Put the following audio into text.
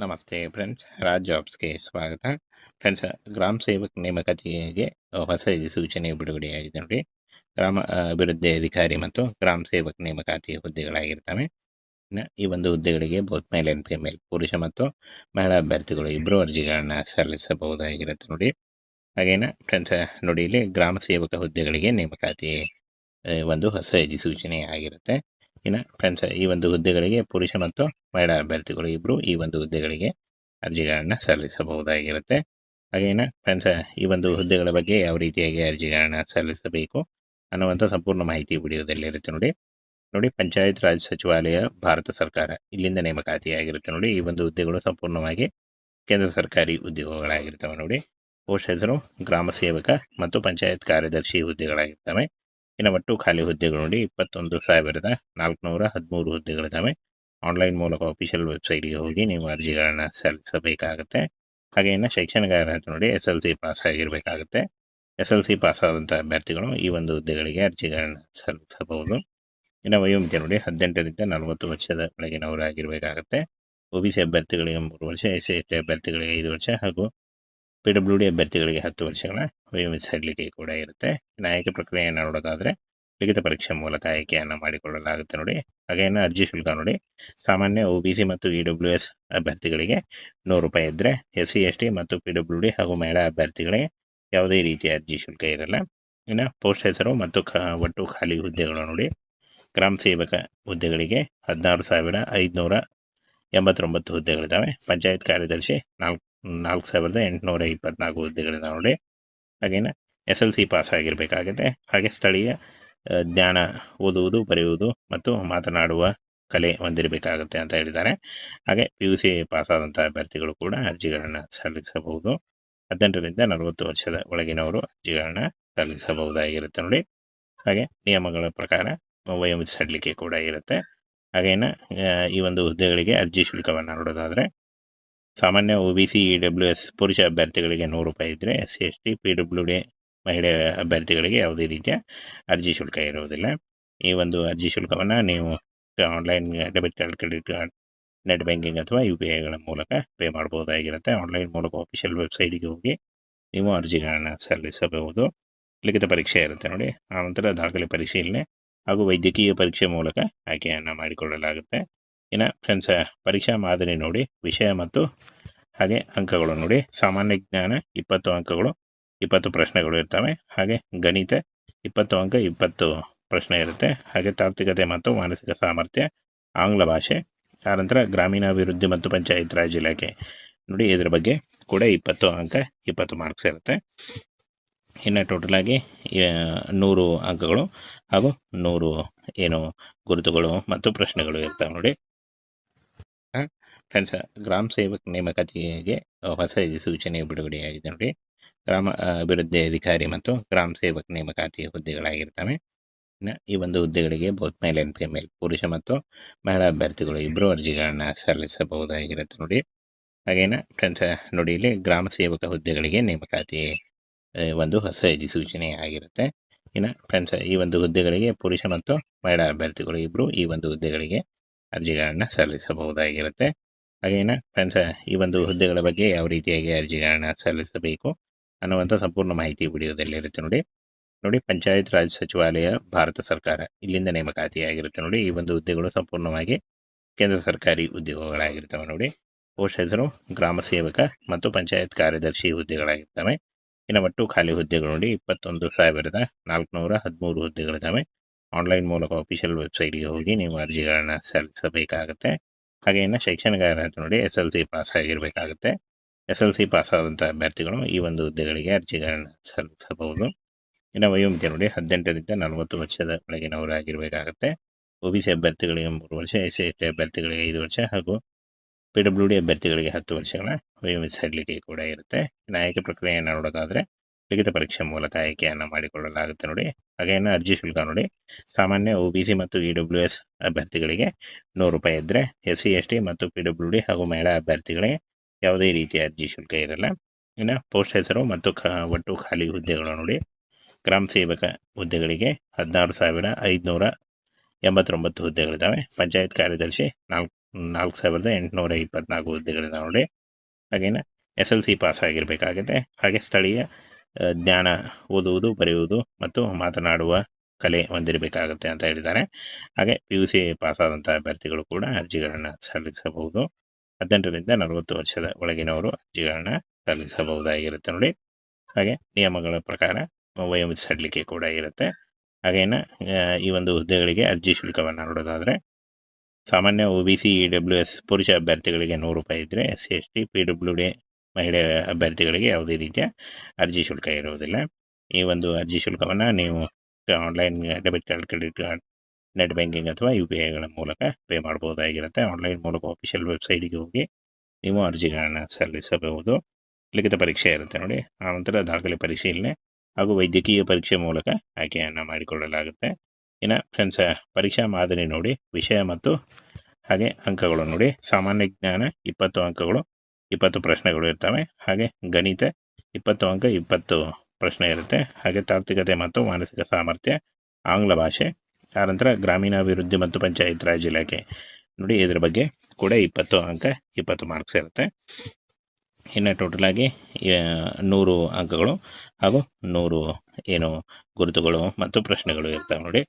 ನಮಸ್ತೆ ಫ್ರೆಂಡ್ಸ್, ರಾಜ್ ಜಾಬ್ಸ್ಗೆ ಸ್ವಾಗತ. ಫ್ರೆಂಡ್ಸ್, ಗ್ರಾಮ ಸೇವಕ್ ನೇಮಕಾತಿಗೆ ಹೊಸ ಸೂಚನೆ ಬಿಡುಗಡೆಯಾಗಿದೆ ನೋಡಿ. ಗ್ರಾಮ ಅಭಿವೃದ್ಧಿ ಅಧಿಕಾರಿ ಮತ್ತು ಗ್ರಾಮ ಸೇವಕ್ ನೇಮಕಾತಿ ಹುದ್ದೆಗಳಾಗಿರ್ತವೆ. ಈ ಒಂದು ಹುದ್ದೆಗಳಿಗೆ ಬೋತ್ ಮೇಲ್ ಆ್ಯಂಡ್ ಫಿಮೇಲ್, ಪುರುಷ ಮತ್ತು ಮಹಿಳಾ ಅಭ್ಯರ್ಥಿಗಳು ಇಬ್ಬರು ಅರ್ಜಿಗಳನ್ನು ಸಲ್ಲಿಸಬಹುದಾಗಿರುತ್ತೆ ನೋಡಿ. ಹಾಗೇನ ಫ್ರೆಂಡ್ಸ್ ನೋಡಿ, ಇಲ್ಲಿ ಗ್ರಾಮ ಸೇವಕ ಹುದ್ದೆಗಳಿಗೆ ನೇಮಕಾತಿ ಒಂದು ಹೊಸ ಸೂಚನೆ ಆಗಿರುತ್ತೆ. ಇನ್ನು ಫ್ರೆಂಡ್ಸ್, ಈ ಒಂದು ಹುದ್ದೆಗಳಿಗೆ ಪುರುಷ ಮತ್ತು ಮಹಿಳಾ ಅಭ್ಯರ್ಥಿಗಳು ಇಬ್ಬರು ಈ ಒಂದು ಹುದ್ದೆಗಳಿಗೆ ಅರ್ಜಿಗಳನ್ನು ಸಲ್ಲಿಸಬಹುದಾಗಿರುತ್ತೆ. ಹಾಗೇನ ಫ್ರೆಂಡ್ಸ್, ಈ ಒಂದು ಹುದ್ದೆಗಳ ಬಗ್ಗೆ ಯಾವ ರೀತಿಯಾಗಿ ಅರ್ಜಿಗಳನ್ನು ಸಲ್ಲಿಸಬೇಕು ಅನ್ನುವಂಥ ಸಂಪೂರ್ಣ ಮಾಹಿತಿ ವಿಡಿಯೋದಲ್ಲಿರುತ್ತೆ ನೋಡಿ. ಪಂಚಾಯತ್ ರಾಜ್ ಸಚಿವಾಲಯ, ಭಾರತ ಸರ್ಕಾರ, ಇಲ್ಲಿಂದ ನೇಮಕಾತಿಯಾಗಿರುತ್ತೆ ನೋಡಿ. ಈ ಒಂದು ಹುದ್ದೆಗಳು ಸಂಪೂರ್ಣವಾಗಿ ಕೇಂದ್ರ ಸರ್ಕಾರಿ ಉದ್ಯೋಗಗಳಾಗಿರ್ತವೆ ನೋಡಿ. ಪೋಸ್ಟ್ ಹೆಸರು ಗ್ರಾಮ ಸೇವಕ ಮತ್ತು ಪಂಚಾಯತ್ ಕಾರ್ಯದರ್ಶಿ ಹುದ್ದೆಗಳಾಗಿರ್ತವೆ. ಇನ್ನು ಒಟ್ಟು ಖಾಲಿ ಹುದ್ದೆಗಳು ನೋಡಿ 21,413 ಹುದ್ದೆಗಳಿದ್ದಾವೆ. ಆನ್ಲೈನ್ ಮೂಲಕ ಅಫಿಷಿಯಲ್ ವೆಬ್ಸೈಟ್ಗೆ ಹೋಗಿ ನೀವು ಅರ್ಜಿಗಳನ್ನು ಸಲ್ಲಿಸಬೇಕಾಗುತ್ತೆ. ಹಾಗೆ ಇನ್ನು ಶೈಕ್ಷಣಿಕ ಅರ್ಹತೆ ನೋಡಿ SLC ಪಾಸ್ ಆಗಿರಬೇಕಾಗುತ್ತೆ. SLC ಪಾಸ್ ಆದಂಥ ಅಭ್ಯರ್ಥಿಗಳು ಈ ಒಂದು ಹುದ್ದೆಗಳಿಗೆ ಅರ್ಜಿಗಳನ್ನು ಸಲ್ಲಿಸಬಹುದು. ಇನ್ನು ವಯೋಮಿತಿ ನೋಡಿ 18ರಿಂದ 40 ವರ್ಷದ ಒಳಗಿನವರಾಗಿರಬೇಕಾಗುತ್ತೆ. OBC ಅಭ್ಯರ್ಥಿಗಳಿಗೆ 3 ವರ್ಷ, SC/ST ಅಭ್ಯರ್ಥಿಗಳಿಗೆ 5 ವರ್ಷ ಹಾಗೂ PWD ಅಭ್ಯರ್ಥಿಗಳಿಗೆ 10 ವರ್ಷಗಳ ವಯೋಮಿತಿ ಸಡಿಲಿಕೆ ಕೂಡ ಇರುತ್ತೆ. ಇನ್ನು ಆಯ್ಕೆ ಪ್ರಕ್ರಿಯೆಯನ್ನು ನೋಡೋದಾದರೆ ಲಿಖಿತ ಪರೀಕ್ಷೆ ಮೂಲಕ ಆಯ್ಕೆಯನ್ನು ಮಾಡಿಕೊಳ್ಳಲಾಗುತ್ತೆ ನೋಡಿ. ಹಾಗೇನು ಅರ್ಜಿ ಶುಲ್ಕ ನೋಡಿ, ಸಾಮಾನ್ಯ OBC ಮತ್ತು EWS ಅಭ್ಯರ್ಥಿಗಳಿಗೆ 100 ರೂಪಾಯಿ ಇದ್ದರೆ, SC/ST ಮತ್ತು PWD ಹಾಗೂ ಮಹಿಳಾ ಅಭ್ಯರ್ಥಿಗಳಿಗೆ ಯಾವುದೇ ರೀತಿಯ ಅರ್ಜಿ ಶುಲ್ಕ ಇರಲ್ಲ. ಇನ್ನು ಪೋಸ್ಟ್ ಹೆಸರು ಮತ್ತು ಒಟ್ಟು ಖಾಲಿ ಹುದ್ದೆಗಳು ನೋಡಿ, ಗ್ರಾಮ ಸೇವಕ ಹುದ್ದೆಗಳಿಗೆ 16,589 ಹುದ್ದೆಗಳಿದ್ದಾವೆ. ಪಂಚಾಯತ್ ಕಾರ್ಯದರ್ಶಿ 4,824 ಹುದ್ದೆಗಳಿದ್ದಾವೆ ನೋಡಿ. ಹಾಗೇನು SLC ಪಾಸ್ ಆಗಿರಬೇಕಾಗುತ್ತೆ. ಹಾಗೆ ಸ್ಥಳೀಯ ಜ್ಞಾನ, ಓದುವುದು, ಬರೆಯುವುದು ಮತ್ತು ಮಾತನಾಡುವ ಕಲೆ ಹೊಂದಿರಬೇಕಾಗುತ್ತೆ ಅಂತ ಹೇಳಿದ್ದಾರೆ. ಹಾಗೆ PUC ಪಾಸ್ ಆದಂಥ ಅಭ್ಯರ್ಥಿಗಳು ಕೂಡ ಅರ್ಜಿಗಳನ್ನು ಸಲ್ಲಿಸಬಹುದು. 18ರಿಂದ 40 ವರ್ಷದ ಒಳಗಿನವರು ಅರ್ಜಿಗಳನ್ನು ಸಲ್ಲಿಸಬಹುದಾಗಿರುತ್ತೆ ನೋಡಿ. ಹಾಗೆ ನಿಯಮಗಳ ಪ್ರಕಾರ ವಯೋಮಿತಿ ಸಡಿಲಿಕೆ ಕೂಡ ಇರುತ್ತೆ. ಹಾಗೇನು ಈ ಒಂದು ಹುದ್ದೆಗಳಿಗೆ ಅರ್ಜಿ ಶುಲ್ಕವನ್ನು ನೋಡೋದಾದರೆ ಸಾಮಾನ್ಯ OBC EWS ಪುರುಷ ಅಭ್ಯರ್ಥಿಗಳಿಗೆ 100 ರೂಪಾಯಿ ಇದ್ದರೆ, SC/ST PWD ಮಹಿಳೆ ಅಭ್ಯರ್ಥಿಗಳಿಗೆ ಯಾವುದೇ ರೀತಿಯ ಅರ್ಜಿ ಶುಲ್ಕ ಇರುವುದಿಲ್ಲ. ಈ ಒಂದು ಅರ್ಜಿ ಶುಲ್ಕವನ್ನು ನೀವು online debit card, credit card, net banking ಅಥವಾ UPIಗಳ ಮೂಲಕ ಪೇ ಮಾಡ್ಬೋದಾಗಿರುತ್ತೆ. ಆನ್ಲೈನ್ ಮೂಲಕ ಅಫಿಷಿಯಲ್ ವೆಬ್ಸೈಟ್ಗೆ ಹೋಗಿ ನೀವು ಅರ್ಜಿಗಳನ್ನು ಸಲ್ಲಿಸಬಹುದು. ಲಿಖಿತ ಪರೀಕ್ಷೆ ಇರುತ್ತೆ ನೋಡಿ. ಆನಂತರ ದಾಖಲೆ ಪರಿಶೀಲನೆ ಹಾಗೂ ವೈದ್ಯಕೀಯ ಪರೀಕ್ಷೆ ಮೂಲಕ ಆಯ್ಕೆಯನ್ನು ಮಾಡಿಕೊಳ್ಳಲಾಗುತ್ತೆ. ಇನ್ನು ಫ್ರೆಂಡ್ಸ್, ಪರೀಕ್ಷಾ ಮಾದರಿ ನೋಡಿ, ವಿಷಯ ಮತ್ತು ಹಾಗೆ ಅಂಕಗಳು ನೋಡಿ. ಸಾಮಾನ್ಯ ಜ್ಞಾನ 20 ಅಂಕಗಳು, 20 ಪ್ರಶ್ನೆಗಳು ಇರ್ತವೆ. ಹಾಗೆ ಗಣಿತ 20 ಅಂಕ, 20 ಪ್ರಶ್ನೆ ಇರುತ್ತೆ. ಹಾಗೆ ತಾರ್ಕಿಕತೆ ಮತ್ತು ಮಾನಸಿಕ ಸಾಮರ್ಥ್ಯ, ಆಂಗ್ಲ ಭಾಷೆ, ಆನಂತರ ಗ್ರಾಮೀಣಾಭಿವೃದ್ಧಿ ಮತ್ತು ಪಂಚಾಯತ್ ರಾಜ್ ಇಲಾಖೆ ನೋಡಿ, ಇದರ ಬಗ್ಗೆ ಕೂಡ 20 ಅಂಕ, 20 ಮಾರ್ಕ್ಸ್ ಇರುತ್ತೆ. ಇನ್ನು ಟೋಟಲಾಗಿ 100 ಅಂಕಗಳು ಹಾಗೂ 100 ಗುರುತುಗಳು ಮತ್ತು ಪ್ರಶ್ನೆಗಳು ಇರ್ತವೆ ನೋಡಿ. ಫ್ರೆಂಡ್ಸ್, ಗ್ರಾಮ ಸೇವಕ್ ನೇಮಕಾತಿಗೆ ಹೊಸ ಸೂಚನೆ ಬಿಡುಗಡೆಯಾಗಿದೆ ನೋಡಿ. ಗ್ರಾಮ ಅಭಿವೃದ್ಧಿ ಅಧಿಕಾರಿ ಮತ್ತು ಗ್ರಾಮ ಸೇವಕ್ ನೇಮಕಾತಿ ಹುದ್ದೆಗಳಾಗಿರ್ತವೆ. ಈ ಒಂದು ಹುದ್ದೆಗಳಿಗೆ ಬೋತ್ ಮೇಲ್ ಆ್ಯಂಡ್ ಫಿಮೇಲ್, ಪುರುಷ ಮತ್ತು ಮಹಿಳಾ ಅಭ್ಯರ್ಥಿಗಳು ಇಬ್ಬರು ಅರ್ಜಿಗಳನ್ನು ಸಲ್ಲಿಸಬಹುದಾಗಿರುತ್ತೆ ನೋಡಿ. ಹಾಗೇನ ಫ್ರೆಂಡ್ಸ್ ನೋಡಿ, ಇಲ್ಲಿ ಗ್ರಾಮ ಸೇವಕ ಹುದ್ದೆಗಳಿಗೆ ನೇಮಕಾತಿ ಒಂದು ಹೊಸ ಸೂಚನೆ ಆಗಿರುತ್ತೆ. ಇನ್ನು ಫ್ರೆಂಡ್ಸ್, ಈ ಒಂದು ಹುದ್ದೆಗಳಿಗೆ ಪುರುಷ ಮತ್ತು ಮಹಿಳಾ ಅಭ್ಯರ್ಥಿಗಳು ಇಬ್ಬರು ಈ ಒಂದು ಹುದ್ದೆಗಳಿಗೆ ಅರ್ಜಿಗಳನ್ನು ಸಲ್ಲಿಸಬಹುದಾಗಿರುತ್ತೆ. ಹಾಗೇನ ಫ್ರೆಂಡ್ಸ್, ಈ ಒಂದು ಹುದ್ದೆಗಳ ಬಗ್ಗೆ ಯಾವ ರೀತಿಯಾಗಿ ಅರ್ಜಿಗಳನ್ನು ಸಲ್ಲಿಸಬೇಕು ಅನ್ನುವಂಥ ಸಂಪೂರ್ಣ ಮಾಹಿತಿ ವಿಡಿಯೋದಲ್ಲಿರುತ್ತೆ ನೋಡಿ. ಪಂಚಾಯತ್ ರಾಜ್ ಸಚಿವಾಲಯ, ಭಾರತ ಸರ್ಕಾರ, ಇಲ್ಲಿಂದ ನೇಮಕಾತಿಯಾಗಿರುತ್ತೆ ನೋಡಿ. ಈ ಒಂದು ಹುದ್ದೆಗಳು ಸಂಪೂರ್ಣವಾಗಿ ಕೇಂದ್ರ ಸರ್ಕಾರಿ ಉದ್ಯೋಗಗಳಾಗಿರ್ತವೆ ನೋಡಿ. ಪೋಸ್ಟ್ ಹೆಸರು ಗ್ರಾಮ ಸೇವಕ ಮತ್ತು ಪಂಚಾಯತ್ ಕಾರ್ಯದರ್ಶಿ ಹುದ್ದೆಗಳಾಗಿರ್ತವೆ. ಇನ್ನು ಒಟ್ಟು ಖಾಲಿ ಹುದ್ದೆಗಳು ನೋಡಿ 21,413 ಹುದ್ದೆಗಳಿದ್ದಾವೆ. ಆನ್ಲೈನ್ ಮೂಲಕ ಅಫಿಷಿಯಲ್ ವೆಬ್ಸೈಟ್ಗೆ ಹೋಗಿ ನೀವು ಅರ್ಜಿಗಳನ್ನು ಸಲ್ಲಿಸಬೇಕಾಗುತ್ತೆ. ಹಾಗೆ ಇನ್ನು ಶೈಕ್ಷಣಿಕ ಅರ್ಹತೆ ನೋಡಿ SLC ಪಾಸ್ ಆಗಿರಬೇಕಾಗುತ್ತೆ. SLC ಪಾಸ್ ಆದಂಥ ಅಭ್ಯರ್ಥಿಗಳು ಈ ಒಂದು ಹುದ್ದೆಗಳಿಗೆ ಅರ್ಜಿಗಳನ್ನು ಸಲ್ಲಿಸಬಹುದು. ಇನ್ನು ವಯೋಮಿತಿ ನೋಡಿ 18ರಿಂದ 40 ವರ್ಷದ ಒಳಗಿನವರಾಗಿರಬೇಕಾಗುತ್ತೆ. OBC ಅಭ್ಯರ್ಥಿಗಳಿಗೆ 3 ವರ್ಷ, SC/ST ಅಭ್ಯರ್ಥಿಗಳಿಗೆ 5 ವರ್ಷ ಹಾಗೂ PWD ಅಭ್ಯರ್ಥಿಗಳಿಗೆ 10 ವರ್ಷಗಳ ವಯೋಮಿತಿ ಸಡಿಲಿಕೆ ಕೂಡ ಇರುತ್ತೆ. ಇನ್ನು ಆಯ್ಕೆ ಪ್ರಕ್ರಿಯೆಯನ್ನು ನೋಡೋದಾದರೆ ಲಿಖಿತ ಪರೀಕ್ಷೆ ಮೂಲಕ ಆಯ್ಕೆಯನ್ನು ಮಾಡಿಕೊಳ್ಳಲಾಗುತ್ತೆ ನೋಡಿ. ಹಾಗೇನು ಅರ್ಜಿ ಶುಲ್ಕ ನೋಡಿ, ಸಾಮಾನ್ಯ OBC ಮತ್ತು EWS ಅಭ್ಯರ್ಥಿಗಳಿಗೆ 100 ರೂಪಾಯಿ ಇದ್ದರೆ, SC/ST ಮತ್ತು PWD ಹಾಗೂ ಮಹಿಳಾ ಅಭ್ಯರ್ಥಿಗಳಿಗೆ ಯಾವುದೇ ರೀತಿಯ ಅರ್ಜಿ ಶುಲ್ಕ ಇರಲ್ಲ. ಇನ್ನು ಪೋಸ್ಟ್ ಹೆಸರು ಮತ್ತು ಒಟ್ಟು ಖಾಲಿ ಹುದ್ದೆಗಳು ನೋಡಿ, ಗ್ರಾಮ ಸೇವಕ ಹುದ್ದೆಗಳಿಗೆ 16,589 ಹುದ್ದೆಗಳಿದ್ದಾವೆ. ಪಂಚಾಯತ್ ಕಾರ್ಯದರ್ಶಿ 4824 ಹುದ್ದೆಗಳಿದಾವೆ ನೋಡಿ. ಹಾಗೇನ SLC ಪಾಸ್ ಆಗಿರಬೇಕಾಗುತ್ತೆ. ಹಾಗೆ ಸ್ಥಳೀಯ ಜ್ಞಾನ, ಓದುವುದು, ಬರೆಯುವುದು ಮತ್ತು ಮಾತನಾಡುವ ಕಲೆ ಹೊಂದಿರಬೇಕಾಗುತ್ತೆ ಅಂತ ಹೇಳಿದ್ದಾರೆ. ಹಾಗೆ PUC ಪಾಸಾದಂಥ ಅಭ್ಯರ್ಥಿಗಳು ಕೂಡ ಅರ್ಜಿಗಳನ್ನು ಸಲ್ಲಿಸಬಹುದು. 18ರಿಂದ 40 ವರ್ಷದ ಒಳಗಿನವರು ಅರ್ಜಿಗಳನ್ನ ಸಲ್ಲಿಸಬಹುದಾಗಿರುತ್ತೆ ನೋಡಿ. ಹಾಗೆ ನಿಯಮಗಳ ಪ್ರಕಾರ ವಯೋಮಿತಿ ಸಡಿಲಿಕೆ ಕೂಡ ಇರುತ್ತೆ. ಹಾಗೇನ ಈ ಒಂದು ಹುದ್ದೆಗಳಿಗೆ ಅರ್ಜಿ ಶುಲ್ಕವನ್ನು ನೋಡೋದಾದರೆ, ಸಾಮಾನ್ಯ OBC EWS ಪುರುಷ ಅಭ್ಯರ್ಥಿಗಳಿಗೆ 100 ರೂಪಾಯಿ ಇದ್ದರೆ, SC/ST PWD ಮಹಿಳೆ ಅಭ್ಯರ್ಥಿಗಳಿಗೆ ಯಾವುದೇ ರೀತಿಯ ಅರ್ಜಿ ಶುಲ್ಕ ಇರುವುದಿಲ್ಲ. ಈ ಒಂದು ಅರ್ಜಿ ಶುಲ್ಕವನ್ನು ನೀವು online debit card, credit card, net banking ಅಥವಾ UPIಗಳ ಮೂಲಕ ಪೇ ಮಾಡ್ಬೋದಾಗಿರುತ್ತೆ. ಆನ್ಲೈನ್ ಮೂಲಕ ಆಫಿಷಿಯಲ್ ವೆಬ್ಸೈಟ್ಗೆ ಹೋಗಿ ನೀವು ಅರ್ಜಿಗಳನ್ನು ಸಲ್ಲಿಸಬಹುದು. ಲಿಖಿತ ಪರೀಕ್ಷೆ ಇರುತ್ತೆ ನೋಡಿ. ಆನಂತರ ದಾಖಲೆ ಪರಿಶೀಲನೆ ಹಾಗೂ ವೈದ್ಯಕೀಯ ಪರೀಕ್ಷೆ ಮೂಲಕ ಆಯ್ಕೆಯನ್ನು ಮಾಡಿಕೊಳ್ಳಲಾಗುತ್ತೆ. ಇನ್ನು ಫ್ರೆಂಡ್ಸ್, ಪರೀಕ್ಷಾ ಮಾದರಿ ನೋಡಿ, ವಿಷಯ ಮತ್ತು ಹಾಗೆ ಅಂಕಗಳು ನೋಡಿ. ಸಾಮಾನ್ಯ ಜ್ಞಾನ 20 ಅಂಕಗಳು, 20 ಪ್ರಶ್ನೆಗಳು ಇರ್ತವೆ. ಹಾಗೆ ಗಣಿತ 20 ಅಂಕ, 20 ಪ್ರಶ್ನೆ ಇರುತ್ತೆ. ಹಾಗೆ ತಾರ್ಕಿಕತೆ ಮತ್ತು ಮಾನಸಿಕ ಸಾಮರ್ಥ್ಯ, ಆಂಗ್ಲ ಭಾಷೆ, ಆನಂತರ ಗ್ರಾಮೀಣಾಭಿವೃದ್ಧಿ ಮತ್ತು ಪಂಚಾಯತ್ ರಾಜ್ ಇಲಾಖೆ ನೋಡಿ, ಇದ್ರ ಬಗ್ಗೆ ಕೂಡ 20 ಅಂಕ, 20 ಮಾರ್ಕ್ಸ್ ಇರುತ್ತೆ. ಇನ್ನು ಟೋಟಲಾಗಿ 100 ಅಂಕಗಳು ಹಾಗೂ 100 ಗುರುತುಗಳು ಮತ್ತು ಪ್ರಶ್ನೆಗಳು ಇರ್ತವೆ ನೋಡಿ.